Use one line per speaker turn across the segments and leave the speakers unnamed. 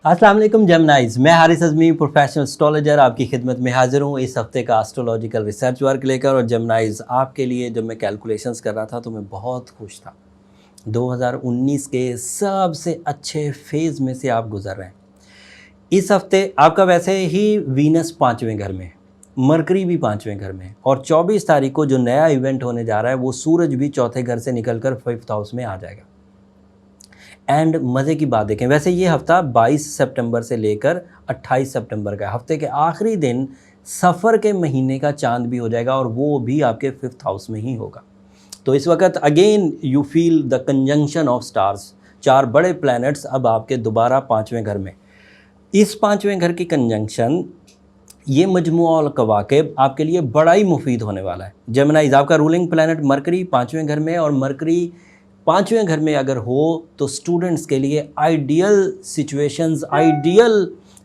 अस्सलाम वालेकुम जेमिनाइज, मैं हारिस अज़मी प्रोफेशनल एस्ट्रोलॉजर आपकी खिदमत में हाजिर हूँ इस हफ्ते का एस्ट्रोलॉजिकल रिसर्च वर्क लेकर। और जेमिनाइज आपके लिए जब मैं कैलकुलेशंस कर रहा था तो मैं बहुत खुश था। 2019 के सबसे अच्छे फेज़ में से आप गुजर रहे हैं। इस हफ्ते आपका वैसे ही वीनस 5वें घर में है, मरकरी भी 5वें घर में है, और 24 तारीख को जो नया इवेंट होने जा रहा है वो सूरज भी चौथे घर से निकलकर 5th हाउस में आ जाएगा। एंड मज़े की बात देखें, वैसे ये हफ़्ता 22 सितंबर से लेकर 28 सितंबर का, हफ्ते के आखिरी दिन सफ़र के महीने का चांद भी हो जाएगा और वो भी आपके 5th हाउस में ही होगा। तो इस वक्त again you feel the conjunction of stars, 4 बड़े प्लैनेट्स अब आपके दोबारा 5वें घर में। इस 5वें घर की कंजंक्शन, ये मजमुआ और कवाकिब आपके लिए बड़ा ही मुफीद होने वाला है। जेमिनाइज, आपका रूलिंग प्लैनेट मरकरी 5वें घर में, और मरकरी 5वें घर में अगर हो तो स्टूडेंट्स के लिए आइडियल सिचुएशंस, आइडियल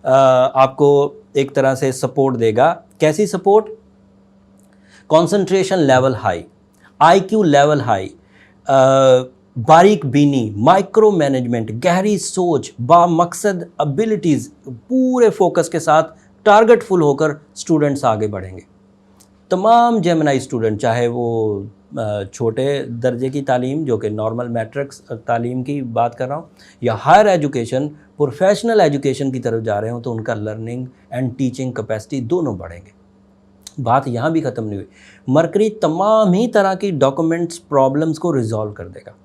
आपको एक तरह से सपोर्ट देगा। कैसी support? Concentration level high, IQ level high, बारीक बीनी, माइक्रो मैनेजमेंट, गहरी सोच, बामकसद एबिलिटीज़, पूरे फोकस के साथ टारगेट फुल होकर स्टूडेंट्स आगे बढ़ेंगे। तमाम जेमिनाई स्टूडेंट, चाहे वो छोटे दर्जे की तालीम जो कि नॉर्मल मैट्रिक्स तालीम की बात कर रहा हूँ, या हायर एजुकेशन, प्रोफेशनल एजुकेशन की तरफ जा रहे हो, तो उनका लर्निंग एंड टीचिंग कैपेसिटी दोनों बढ़ेंगे। बात यहाँ भी ख़त्म नहीं हुई। मरकरी तमाम ही तरह की डॉक्यूमेंट्स प्रॉब्लम्स को रिजॉल्व कर देगा।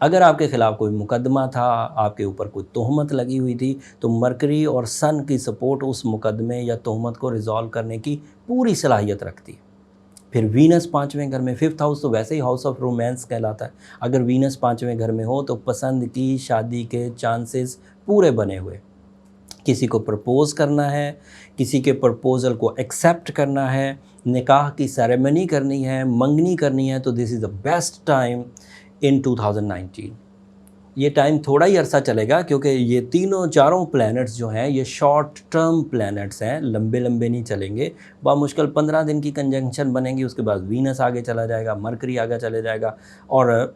अगर आपके ख़िलाफ़ कोई मुकदमा था, आपके ऊपर कोई तोहमत लगी हुई थी, तो मरकरी और सन की सपोर्ट उस मुकदमे या तोहमत को रिज़ॉल्व करने की पूरी सलाहियत रखती है। फिर वीनस 5वें घर में, 5th हाउस तो वैसे ही हाउस ऑफ रोमांस कहलाता है। अगर वीनस 5वें घर में हो तो पसंद की शादी के चांसेस पूरे बने हुए। किसी को प्रपोज़ करना है, किसी के प्रपोज़ल को एक्सेप्ट करना है, निकाह की सेरेमनी करनी है, मंगनी करनी है, तो this is the best time in 2019। ये टाइम थोड़ा ही अरसा चलेगा क्योंकि ये तीनों चारों प्लैनेट्स जो हैं ये शॉर्ट टर्म प्लैनेट्स हैं, लंबे लंबे नहीं चलेंगे। बामुश्किल 15 दिन की कंजंक्शन बनेगी, उसके बाद वीनस आगे चला जाएगा, मरकरी आगे चले जाएगा और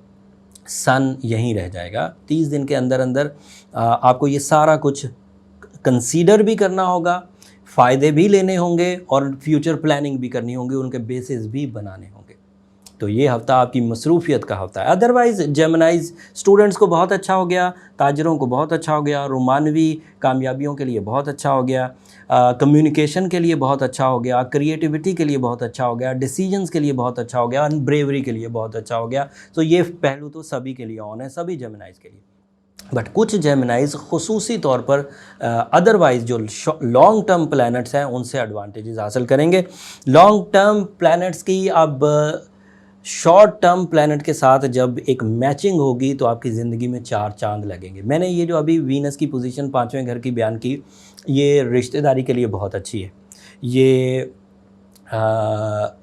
सन यहीं रह जाएगा। 30 दिन के अंदर अंदर आपको ये सारा कुछ कंसीडर भी करना होगा, फ़ायदे भी लेने होंगे और फ्यूचर प्लानिंग भी करनी होगी, उनके बेसिस भी बनाने होंगे। तो ये हफ़्ता आपकी मसरूफ़ियत का हफ़्ता है। अदरवाइज़ जेमिनाइज़ स्टूडेंट्स को बहुत अच्छा हो गया, ताजरों को बहुत अच्छा हो गया, रोमानवी कामयाबियों के लिए बहुत अच्छा हो गया, कम्युनिकेशन के लिए बहुत अच्छा हो गया, क्रिएटिविटी के लिए बहुत अच्छा हो गया, डिसीजंस के लिए बहुत अच्छा हो गया, और ब्रेवरी के लिए बहुत अच्छा हो गया। तो ये पहलू तो सभी के लिए ऑन है, सभी जेमिनाइज़ के लिए। बट कुछ जेमिनाइज़ ख़ुसूसी तौर पर अदरवाइज़ जो लॉन्ग टर्म प्लैनेट्स हैं उनसे एडवांटेजेस हासिल करेंगे। लॉन्ग टर्म प्लैनेट्स की अब शॉर्ट टर्म प्लैनेट के साथ जब एक मैचिंग होगी तो आपकी ज़िंदगी में 4 चांद लगेंगे। मैंने ये जो अभी वीनस की पोजीशन 5वें घर की बयान की, ये रिश्तेदारी के लिए बहुत अच्छी है। ये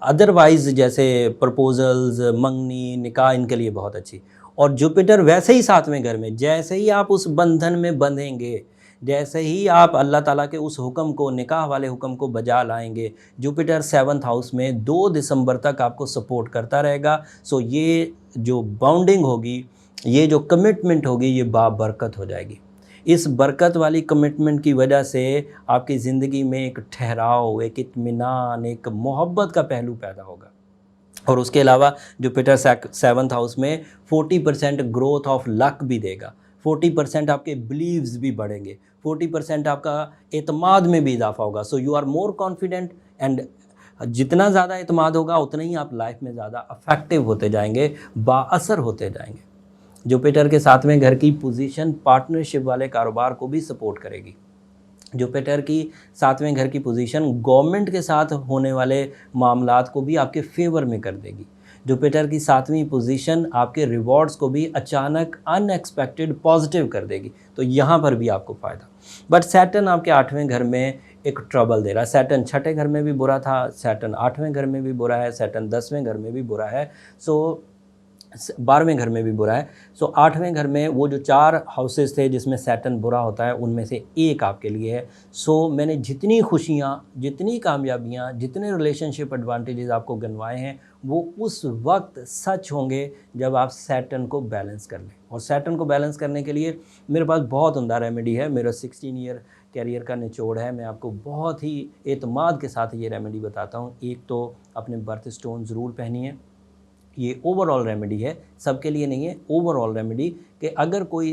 अदरवाइज़ जैसे प्रपोज़ल्स, मंगनी, निकाह, इनके लिए बहुत अच्छी। और जुपिटर वैसे ही 7वें घर में, जैसे ही आप उस बंधन में बंधेंगे, जैसे ही आप अल्लाह ताला के उस हुक्म को, निकाह वाले हुक्म को बजा लाएंगे, जुपिटर 7th हाउस में 2 दिसंबर तक आपको सपोर्ट करता रहेगा। सो ये जो बॉन्डिंग होगी, ये जो कमिटमेंट होगी, ये बाबरकत हो जाएगी। इस बरकत वाली कमिटमेंट की वजह से आपकी ज़िंदगी में एक ठहराव, एक इत्मीनान, एक मोहब्बत का पहलू पैदा होगा। और उसके अलावा जुपिटर 7th हाउस में 40% ग्रोथ ऑफ लक भी देगा, 40% आपके बिलीव्स भी बढ़ेंगे, 40% आपका एतमाद में भी इजाफा होगा। So you are more confident, and जितना ज़्यादा एतमाद होगा उतना ही आप लाइफ में ज़्यादा अफेक्टिव होते जाएंगे, बाअसर होते जाएंगे। जुपिटर के 7वें घर की पोजीशन पार्टनरशिप वाले कारोबार को भी सपोर्ट करेगी। जुपिटर की 7वें घर की पोजीशन गवर्नमेंट के साथ होने वाले मामलात को भी आपके फेवर में कर देगी। जुपिटर की 7वीं पोजीशन आपके रिवॉर्ड्स को भी अचानक अनएक्सपेक्टेड पॉजिटिव कर देगी, तो यहाँ पर भी आपको फ़ायदा। बट सैटर्न आपके 8वें घर में एक ट्रबल दे रहा है। सैटर्न 6ठे घर में भी बुरा था, सैटर्न 8वें घर में भी बुरा है, सैटर्न 10वें घर में भी बुरा है। सो 12वें घर में भी बुरा है। सो 8वें घर में वो जो 4 हाउसेस थे जिसमें सैटर्न बुरा होता है, उनमें से एक आपके लिए है। सो मैंने जितनी खुशियाँ, जितनी कामयाबियाँ, जितने रिलेशनशिप एडवांटेजेस आपको गिनवाए हैं, वो उस वक्त सच होंगे जब आप सैटर्न को बैलेंस कर लें। और सैटर्न को बैलेंस करने के लिए मेरे पास बहुत उम्दा रेमेडी है। मेरा 16 ईयर कैरियर का निचोड़ है। मैं आपको बहुत ही एतमाद के साथ ये रेमेडी बताता हूँ। एक तो अपने बर्थ स्टोन ज़रूर पहनिए। ये ओवरऑल रेमेडी है, सबके लिए नहीं है। ओवरऑल रेमेडी कि अगर कोई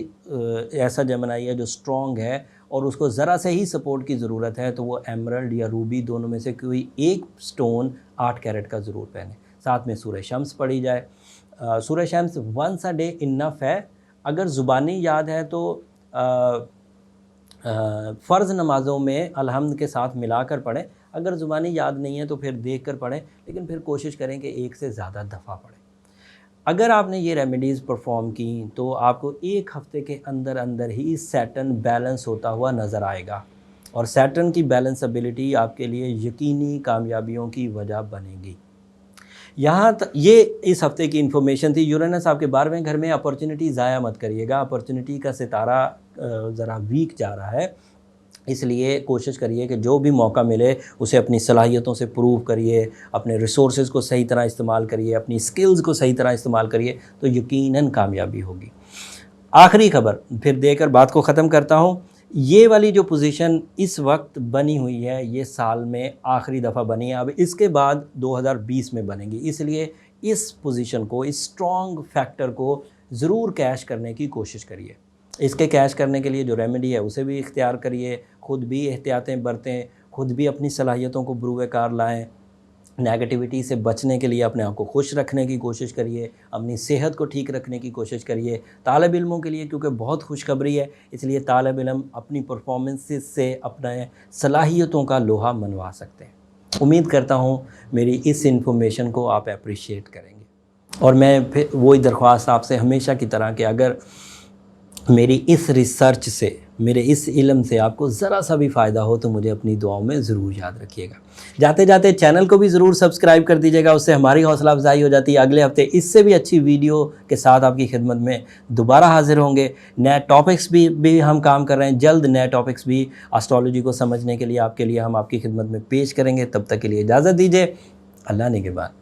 ऐसा जेमिनी है जो स्ट्रॉन्ग है और उसको ज़रा से ही सपोर्ट की ज़रूरत है, तो वो एमरल्ड या रूबी दोनों में से कोई एक स्टोन 8 कैरेट का ज़रूर पहने। साथ में सूरह शम्स पढ़ी जाए। सूरह शम्स वंस अ डे इनफ है। अगर ज़ुबानी याद है तो फ़र्ज़ नमाज़ों में अलहम्द के साथ मिलाकर पढ़ें। अगर ज़ुबानी याद नहीं है तो फिर देख कर पढ़ें, लेकिन फिर कोशिश करें कि एक से ज़्यादा दफ़ा पढ़ें। अगर आपने ये रेमेडीज़ परफॉर्म की तो आपको 1 हफ़्ते के अंदर अंदर ही सैटर्न बैलेंस होता हुआ नज़र आएगा, और सैटर्न की बैलेंसबिलिटी आपके लिए यकीनी कामयाबियों की वजह बनेगी। यहाँ ये इस हफ़्ते की इन्फॉर्मेशन थी। यूरेनस आपके 12वें घर में, अपॉर्चुनिटी ज़ाया मत करिएगा। अपॉर्चुनिटी का सितारा ज़रा वीक जा रहा है, इसलिए कोशिश करिए कि जो भी मौका मिले उसे अपनी सलाहियतों से प्रूव करिए, अपने रिसोर्सेज को सही तरह इस्तेमाल करिए, अपनी स्किल्स को सही तरह इस्तेमाल करिए, तो यकीनन कामयाबी होगी। आखिरी खबर फिर देकर बात को ख़त्म करता हूँ। ये वाली जो पोजीशन इस वक्त बनी हुई है, ये साल में आखिरी दफ़ा बनी है। अब इसके बाद 2020 में बनेगी, इसलिए इस पोजीशन को, इस स्ट्रॉन्ग फैक्टर को ज़रूर कैश करने की कोशिश करिए। इसके कैश करने के लिए जो रेमेडी है उसे भी इख्तियार करिए, ख़ुद भी एहतियातें बरतें, ख़ुद भी अपनी सलाहियतों को बरूए कार लाएँ। नेगेटिविटी से बचने के लिए अपने आप को खुश रखने की कोशिश करिए, अपनी सेहत को ठीक रखने की कोशिश करिए। तालिब इल्मों के लिए क्योंकि बहुत खुशखबरी है, इसलिए तालिब इल्म अपनी परफॉर्मेंसेस से अपने सलाहियतों का लोहा मनवा सकते हैं। उम्मीद करता हूँ मेरी इस इन्फॉर्मेशन को आप अप्रिशिएट करेंगे, और मैं फिर वही दरख्वास्त आपसे हमेशा की तरह कि अगर मेरी इस रिसर्च से, मेरे इस इल्म से आपको ज़रा सा भी फ़ायदा हो तो मुझे अपनी दुआओं में ज़रूर याद रखिएगा। जाते जाते चैनल को भी ज़रूर सब्सक्राइब कर दीजिएगा, उससे हमारी हौसला अफजाई हो जाती है। अगले हफ्ते इससे भी अच्छी वीडियो के साथ आपकी खिदमत में दोबारा हाजिर होंगे। नए टॉपिक्स भी हम काम कर रहे हैं। जल्द नए टॉपिक्स भी एस्ट्रोलॉजी को समझने के लिए आपके लिए हम आपकी खिदमत में पेश करेंगे। तब तक के लिए इजाज़त दीजिए। अल्लाह निगहबान।